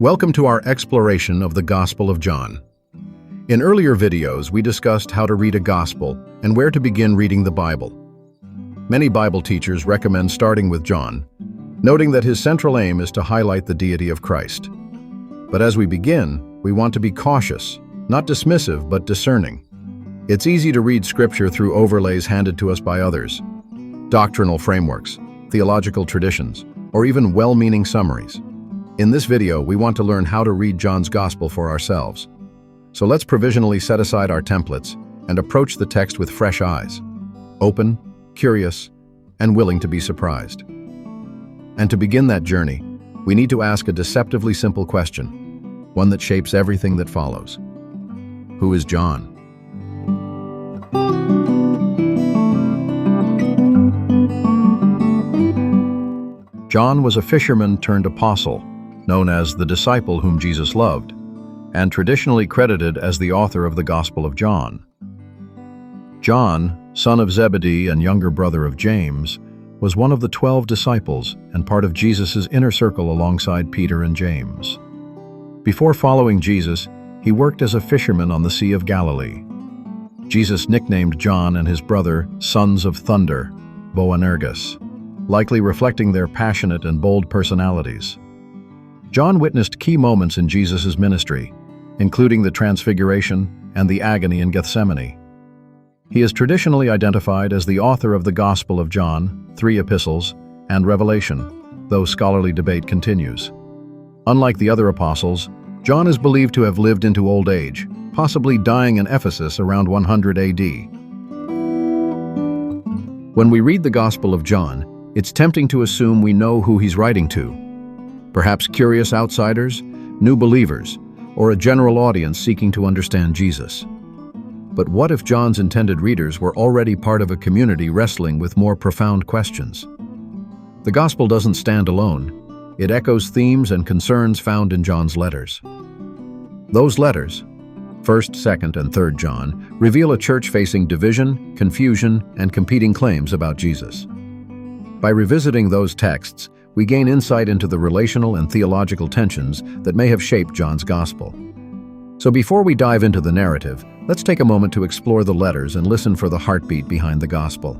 Welcome to our exploration of the Gospel of John. In earlier videos, we discussed how to read a gospel and where to begin reading the Bible. Many Bible teachers recommend starting with John, noting that his central aim is to highlight the deity of Christ. But as we begin, we want to be cautious, not dismissive, but discerning. It's easy to read Scripture through overlays handed to us by others, doctrinal frameworks, theological traditions, or even well-meaning summaries. In this video, we want to learn how to read John's Gospel for ourselves. So let's provisionally set aside our templates and approach the text with fresh eyes, open, curious, and willing to be surprised. And to begin that journey, we need to ask a deceptively simple question, one that shapes everything that follows. Who is John? John was a fisherman turned apostle, known as the disciple whom Jesus loved, and traditionally credited as the author of the Gospel of John. John, son of Zebedee and younger brother of James, was one of the 12 disciples and part of Jesus' inner circle alongside Peter and James. Before following Jesus, he worked as a fisherman on the Sea of Galilee. Jesus nicknamed John and his brother sons of thunder, Boanerges, likely reflecting their passionate and bold personalities. John witnessed key moments in Jesus' ministry, including the Transfiguration and the agony in Gethsemane. He is traditionally identified as the author of the Gospel of John, 3 epistles, and Revelation, though scholarly debate continues. Unlike the other apostles, John is believed to have lived into old age, possibly dying in Ephesus around 100 AD. When we read the Gospel of John, it's tempting to assume we know who he's writing to. Perhaps curious outsiders, new believers, or a general audience seeking to understand Jesus. But what if John's intended readers were already part of a community wrestling with more profound questions? The Gospel doesn't stand alone. It echoes themes and concerns found in John's letters. Those letters, 1st, 2nd, and 3rd John, reveal a church facing division, confusion, and competing claims about Jesus. By revisiting those texts, we gain insight into the relational and theological tensions that may have shaped John's Gospel. So before we dive into the narrative, let's take a moment to explore the letters and listen for the heartbeat behind the Gospel.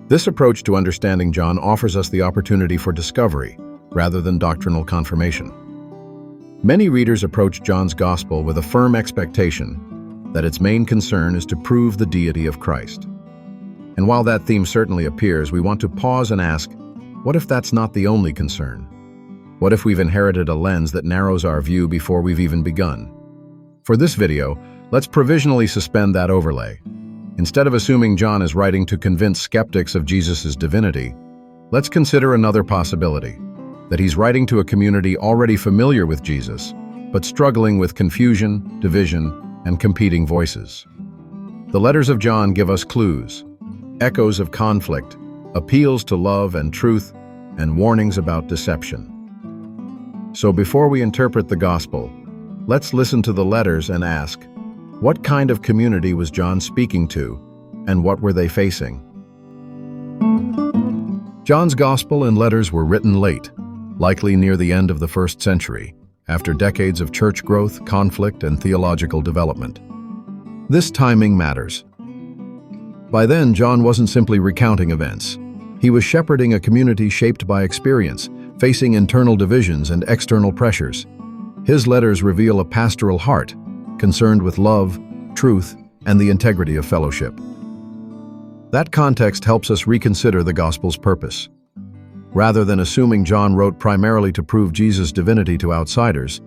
This approach to understanding John offers us the opportunity for discovery, rather than doctrinal confirmation. Many readers approach John's Gospel with a firm expectation that its main concern is to prove the deity of Christ. And while that theme certainly appears, we want to pause and ask, what if that's not the only concern? What if we've inherited a lens that narrows our view before we've even begun? For this video, let's provisionally suspend that overlay. Instead of assuming John is writing to convince skeptics of Jesus' divinity, let's consider another possibility, that he's writing to a community already familiar with Jesus, but struggling with confusion, division, and competing voices. The letters of John give us clues, echoes of conflict, appeals to love and truth, and warnings about deception. So before we interpret the Gospel, let's listen to the letters and ask, what kind of community was John speaking to, and what were they facing? John's Gospel and letters were written late, likely near the end of the 1st century, after decades of church growth, conflict, and theological development. This timing matters. By then, John wasn't simply recounting events. He was shepherding a community shaped by experience, facing internal divisions and external pressures. His letters reveal a pastoral heart, concerned with love, truth, and the integrity of fellowship. That context helps us reconsider the Gospel's purpose. Rather than assuming John wrote primarily to prove Jesus' divinity to outsiders,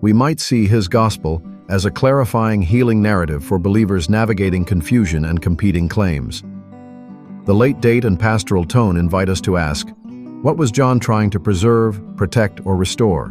we might see his Gospel as a clarifying, healing narrative for believers navigating confusion and competing claims. The late date and pastoral tone invite us to ask, what was John trying to preserve, protect, or restore?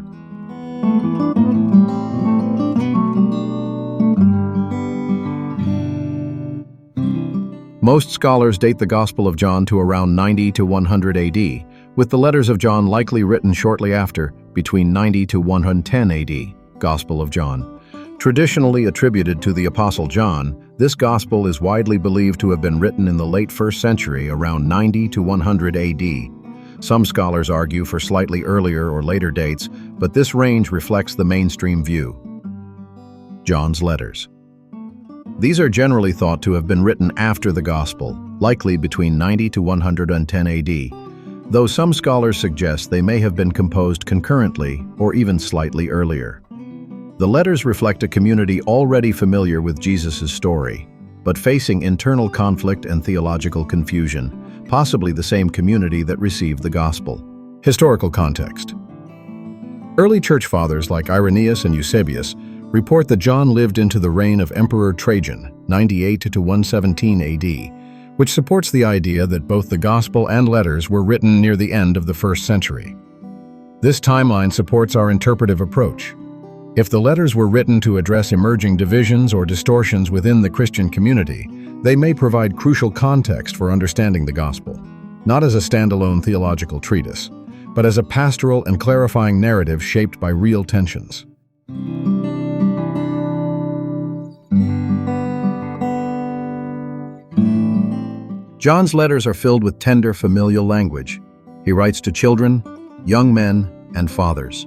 Most scholars date the Gospel of John to around 90 to 100 AD, with the letters of John likely written shortly after, between 90 to 110 AD, Gospel of John. Traditionally attributed to the Apostle John, this gospel is widely believed to have been written in the late 1st century, around 90 to 100 AD. Some scholars argue for slightly earlier or later dates, but this range reflects the mainstream view. John's letters. These are generally thought to have been written after the gospel, likely between 90 to 110 AD, though some scholars suggest they may have been composed concurrently or even slightly earlier. The letters reflect a community already familiar with Jesus' story, but facing internal conflict and theological confusion, possibly the same community that received the gospel. Historical context. Early church fathers like Irenaeus and Eusebius report that John lived into the reign of Emperor Trajan, 98 to 117 AD, which supports the idea that both the gospel and letters were written near the end of the 1st century. This timeline supports our interpretive approach. If the letters were written to address emerging divisions or distortions within the Christian community, they may provide crucial context for understanding the gospel, not as a standalone theological treatise, but as a pastoral and clarifying narrative shaped by real tensions. John's letters are filled with tender familial language. He writes to children, young men, and fathers.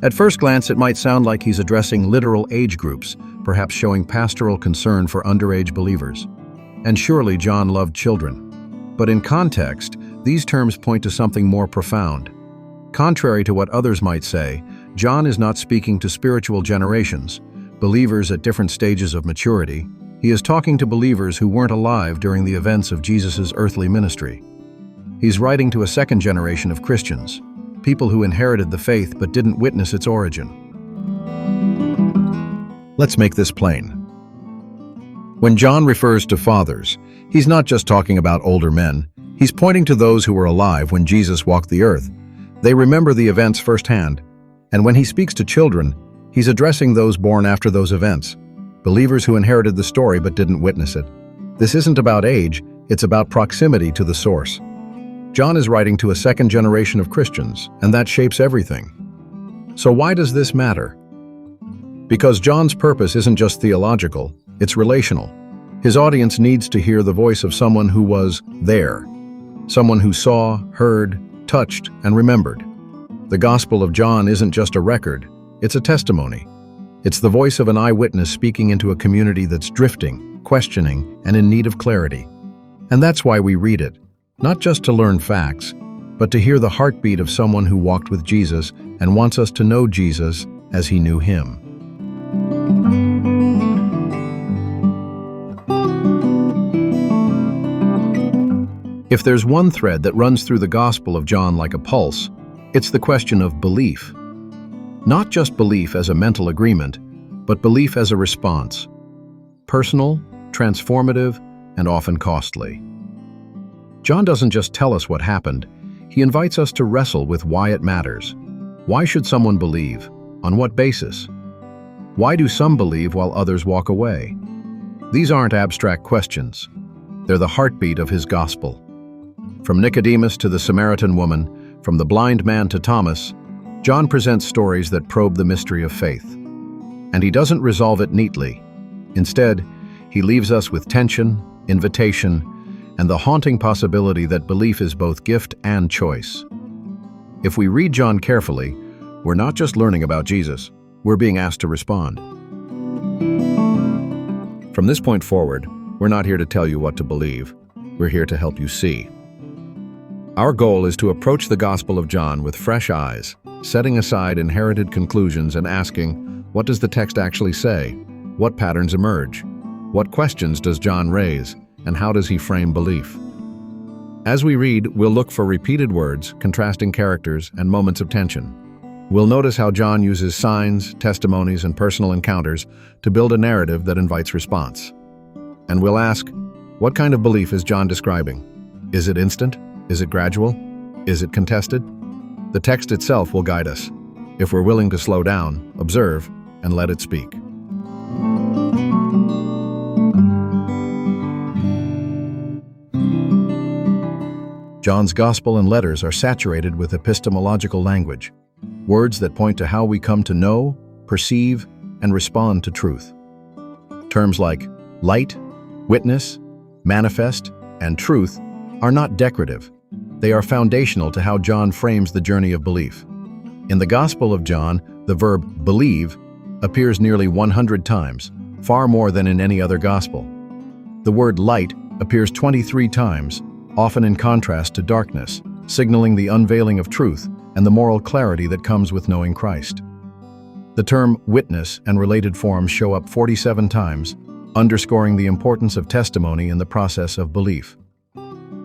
At first glance, it might sound like he's addressing literal age groups, perhaps showing pastoral concern for underage believers. And surely John loved children. But in context, these terms point to something more profound. Contrary to what others might say, John is not speaking to spiritual generations, believers at different stages of maturity. He is talking to believers who weren't alive during the events of Jesus' earthly ministry. He's writing to a second generation of Christians, people who inherited the faith but didn't witness its origin. Let's make this plain. When John refers to fathers, he's not just talking about older men. He's pointing to those who were alive when Jesus walked the earth. They remember the events firsthand. And when he speaks to children, he's addressing those born after those events, believers who inherited the story but didn't witness it. This isn't about age, it's about proximity to the source. John is writing to a second generation of Christians, and that shapes everything. So why does this matter? Because John's purpose isn't just theological, it's relational. His audience needs to hear the voice of someone who was there, someone who saw, heard, touched, and remembered. The Gospel of John isn't just a record, it's a testimony. It's the voice of an eyewitness speaking into a community that's drifting, questioning, and in need of clarity. And that's why we read it. Not just to learn facts, but to hear the heartbeat of someone who walked with Jesus and wants us to know Jesus as he knew him. If there's one thread that runs through the Gospel of John like a pulse, it's the question of belief. Not just belief as a mental agreement, but belief as a response. Personal, transformative, and often costly. John doesn't just tell us what happened, he invites us to wrestle with why it matters. Why should someone believe? On what basis? Why do some believe while others walk away? These aren't abstract questions. They're the heartbeat of his gospel. From Nicodemus to the Samaritan woman, from the blind man to Thomas, John presents stories that probe the mystery of faith. And he doesn't resolve it neatly. Instead, he leaves us with tension, invitation, and the haunting possibility that belief is both gift and choice. If we read John carefully, we're not just learning about Jesus, we're being asked to respond. From this point forward, we're not here to tell you what to believe, we're here to help you see. Our goal is to approach the Gospel of John with fresh eyes, setting aside inherited conclusions and asking, what does the text actually say? What patterns emerge? What questions does John raise? And how does he frame belief? As we read, we'll look for repeated words, contrasting characters, and moments of tension. We'll notice how John uses signs, testimonies, and personal encounters to build a narrative that invites response. And we'll ask, what kind of belief is John describing? Is it instant? Is it gradual? Is it contested? The text itself will guide us, if we're willing to slow down, observe, and let it speak. John's Gospel and letters are saturated with epistemological language, words that point to how we come to know, perceive, and respond to truth. Terms like light, witness, manifest, and truth are not decorative. They are foundational to how John frames the journey of belief. In the Gospel of John, the verb believe appears nearly 100 times, far more than in any other gospel. The word light appears 23 times, often in contrast to darkness, signaling the unveiling of truth and the moral clarity that comes with knowing Christ. The term witness and related forms show up 47 times, underscoring the importance of testimony in the process of belief.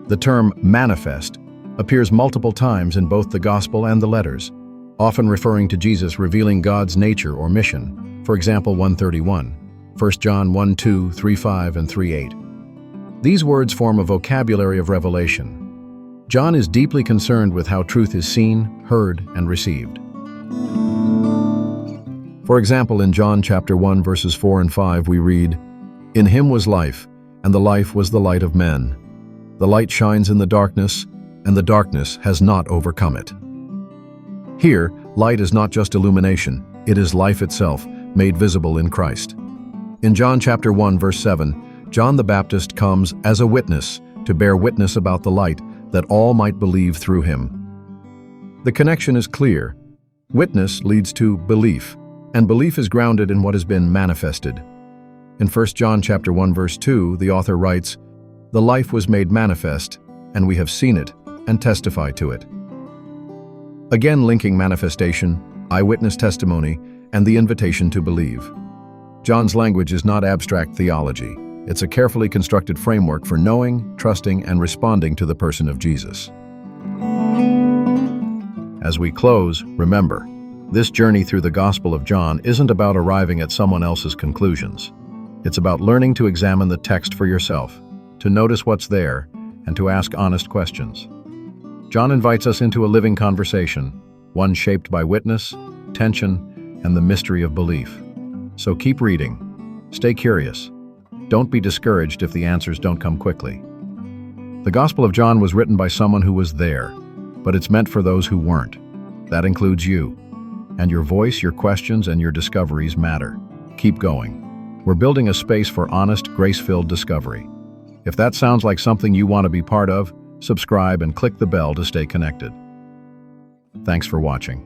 The term manifest appears multiple times in both the Gospel and the letters, often referring to Jesus revealing God's nature or mission, for example 1:31, 1 John 1:2, 3:5, and 3:8. These words form a vocabulary of revelation. John is deeply concerned with how truth is seen, heard, and received. For example, in John chapter 1, verses 4 and 5, we read, "In him was life, and the life was the light of men. The light shines in the darkness, and the darkness has not overcome it." Here, light is not just illumination, it is life itself, made visible in Christ. In John chapter 1, verse 7, John the Baptist comes as a witness to bear witness about the light, that all might believe through him. The connection is clear. Witness leads to belief, and belief is grounded in what has been manifested. In 1 John chapter 1, verse 2, the author writes, "The life was made manifest, and we have seen it and testify to it." Again linking manifestation, eyewitness testimony, and the invitation to believe. John's language is not abstract theology. It's a carefully constructed framework for knowing, trusting, and responding to the person of Jesus. As we close, remember, this journey through the Gospel of John isn't about arriving at someone else's conclusions. It's about learning to examine the text for yourself, to notice what's there, and to ask honest questions. John invites us into a living conversation, one shaped by witness, tension, and the mystery of belief. So keep reading. Stay curious. Don't be discouraged if the answers don't come quickly. The Gospel of John was written by someone who was there, but it's meant for those who weren't. That includes you. And your voice, your questions, and your discoveries matter. Keep going. We're building a space for honest, grace-filled discovery. If that sounds like something you want to be part of, subscribe and click the bell to stay connected. Thanks for watching.